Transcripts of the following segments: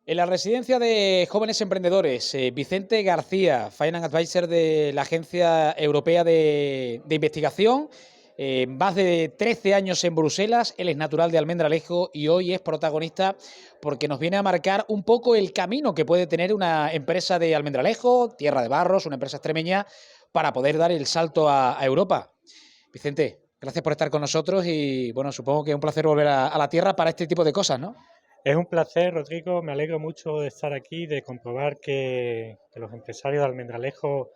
En la residencia de jóvenes emprendedores, Vicente García, Finance Advisor de la Agencia Europea de Investigación, más de 13 años en Bruselas, él es natural de Almendralejo y hoy es protagonista porque nos viene a marcar un poco el camino que puede tener una empresa de Almendralejo, Tierra de Barros, una empresa extremeña, para poder dar el salto a Europa. Vicente, gracias por estar con nosotros y bueno, supongo que es un placer volver a la tierra para este tipo de cosas, ¿no? Es un placer, Rodrigo, me alegro mucho de estar aquí, de comprobar que los empresarios de Almendralejo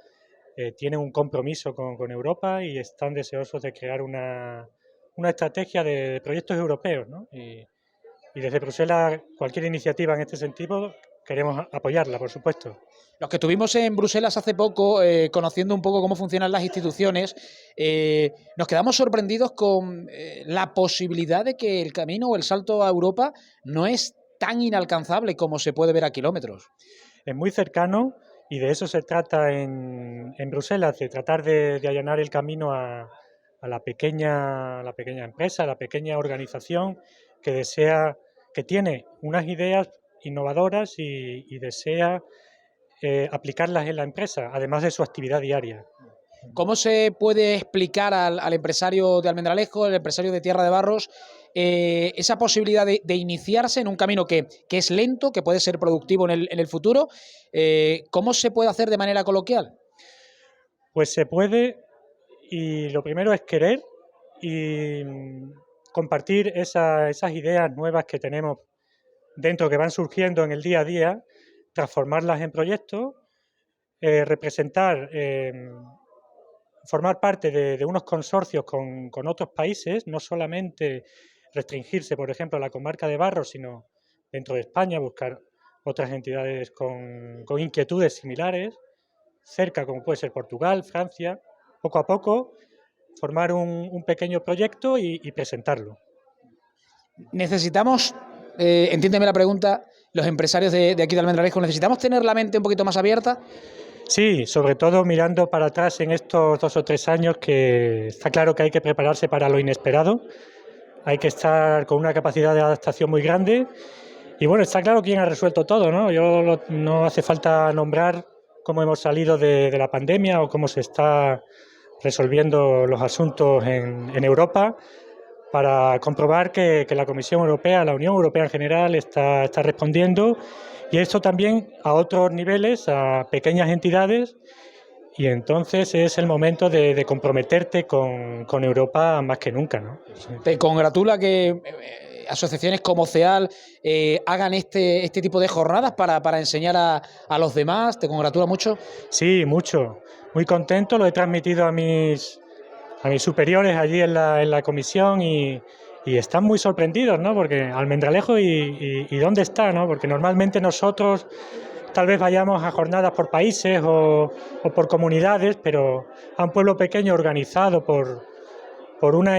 tienen un compromiso con Europa y están deseosos de crear una estrategia de proyectos europeos, ¿no? Y desde Bruselas, cualquier iniciativa en este sentido, queremos apoyarla, por supuesto. Los que estuvimos en Bruselas hace poco, conociendo un poco cómo funcionan las instituciones, nos quedamos sorprendidos con la posibilidad de que el camino o el salto a Europa no es tan inalcanzable como se puede ver a kilómetros. Es muy cercano y de eso se trata en Bruselas, de tratar de allanar el camino a la pequeña empresa, a la pequeña organización que desea, que tiene unas ideas innovadoras y desea aplicarlas en la empresa, además de su actividad diaria. ¿Cómo se puede explicar al empresario de Almendralejo, al empresario de Tierra de Barros, esa posibilidad de iniciarse en un camino que es lento, que puede ser productivo en el futuro? ¿Cómo se puede hacer de manera coloquial? Pues se puede, y lo primero es querer y compartir esas ideas nuevas que tenemos dentro, que van surgiendo en el día a día, transformarlas en proyectos, representar, formar parte de unos consorcios con otros países, no solamente restringirse, por ejemplo, a la comarca de Barros, sino dentro de España buscar otras entidades con inquietudes similares, cerca como puede ser Portugal, Francia, poco a poco formar un pequeño proyecto y presentarlo. Necesitamos, entiéndeme la pregunta, los empresarios de aquí de Almendralejo, ¿necesitamos tener la mente un poquito más abierta? Sí, sobre todo mirando para atrás en estos 2 o 3 años, que está claro que hay que prepararse para lo inesperado, hay que estar con una capacidad de adaptación muy grande y bueno, está claro quién ha resuelto todo, ¿no? No hace falta nombrar cómo hemos salido de la pandemia o cómo se está resolviendo los asuntos en Europa, para comprobar que la Comisión Europea, la Unión Europea en general, está respondiendo, y esto también a otros niveles, a pequeñas entidades, y entonces es el momento de comprometerte con Europa más que nunca, ¿no? Sí. Te congratula que asociaciones como CEAL hagan este tipo de jornadas para enseñar a los demás. ¿Te congratula mucho? Sí, mucho. Muy contento, lo he transmitido a mis superiores allí en la comisión y están muy sorprendidos, ¿no? Porque Almendralejo y dónde está, ¿no? Porque normalmente nosotros tal vez vayamos a jornadas por países o por comunidades, pero a un pueblo pequeño organizado por una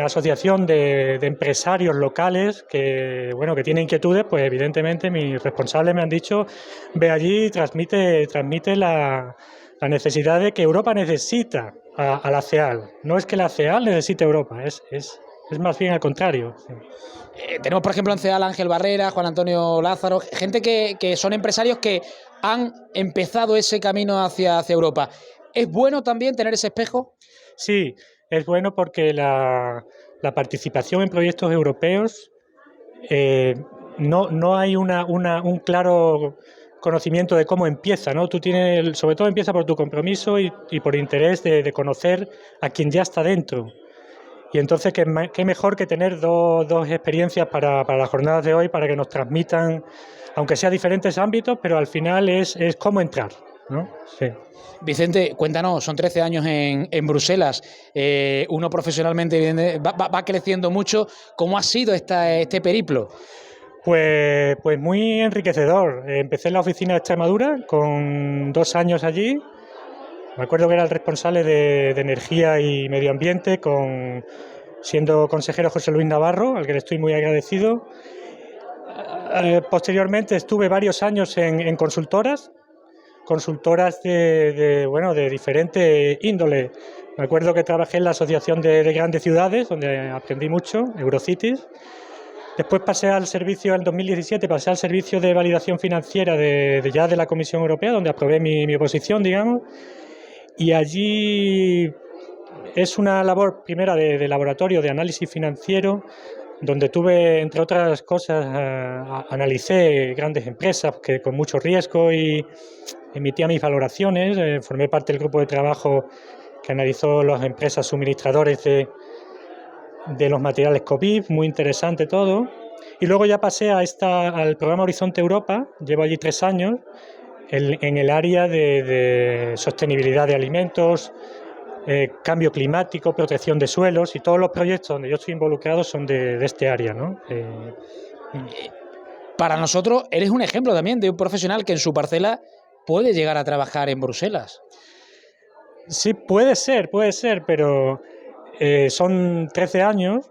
asociación de empresarios locales que, bueno, que tienen inquietudes, pues evidentemente mis responsables me han dicho, ve allí y transmite la necesidad de que Europa necesita a la CEAL. No es que la CEAL necesite Europa, es más bien al contrario. Sí. Tenemos, por ejemplo, en CEAL Ángel Barrera, Juan Antonio Lázaro, gente que son empresarios que han empezado ese camino hacia Europa. ¿Es bueno también tener ese espejo? Sí, es bueno porque la participación en proyectos europeos no hay un claro conocimiento de cómo empieza, ¿no? Tú tienes, sobre todo empieza por tu compromiso y por interés de conocer a quien ya está dentro. Y entonces, qué mejor que tener dos experiencias para las jornadas de hoy, para que nos transmitan, aunque sea diferentes ámbitos, pero al final es cómo entrar, ¿no? Sí. Vicente, cuéntanos, son 13 años en Bruselas, uno profesionalmente va creciendo mucho. ¿Cómo ha sido este periplo? Pues muy enriquecedor. Empecé en la oficina de Extremadura con 2 años allí. Me acuerdo que era el responsable de Energía y Medio Ambiente, siendo consejero José Luis Navarro, al que le estoy muy agradecido. Posteriormente estuve varios años en consultoras de diferente índole. Me acuerdo que trabajé en la Asociación de Grandes Ciudades, donde aprendí mucho, Eurocities. Después pasé al servicio, en 2017, pasé al servicio de validación financiera ya de la Comisión Europea, donde aprobé mi oposición, digamos, y allí es una labor primera de laboratorio de análisis financiero, donde tuve, entre otras cosas, analicé grandes empresas que con mucho riesgo y emitía mis valoraciones, formé parte del grupo de trabajo que analizó las empresas suministradores de los materiales COVID, muy interesante todo. Y luego ya pasé al programa Horizonte Europa, llevo allí 3 años, en el área de sostenibilidad de alimentos, cambio climático, protección de suelos, y todos los proyectos donde yo estoy involucrado son de este área, ¿no? Para nosotros eres un ejemplo también de un profesional que en su parcela puede llegar a trabajar en Bruselas. Sí, puede ser, pero son 13 años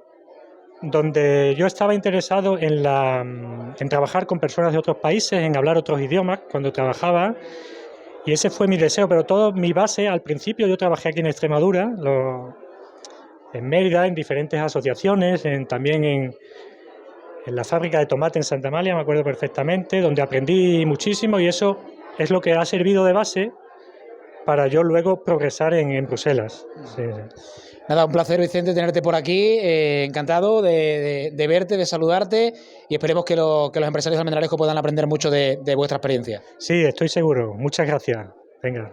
donde yo estaba interesado en trabajar con personas de otros países, en hablar otros idiomas cuando trabajaba, y ese fue mi deseo, pero todo mi base, al principio yo trabajé aquí en Extremadura, en Mérida, en diferentes asociaciones, también en la fábrica de tomate en Santa Amalia, me acuerdo perfectamente, donde aprendí muchísimo, y eso es lo que ha servido de base para yo luego progresar en Bruselas. Sí, sí. Nada, un placer, Vicente, tenerte por aquí, encantado de verte, de saludarte, y esperemos que los empresarios almendralejos puedan aprender mucho de vuestra experiencia. Sí, estoy seguro. Muchas gracias. Venga.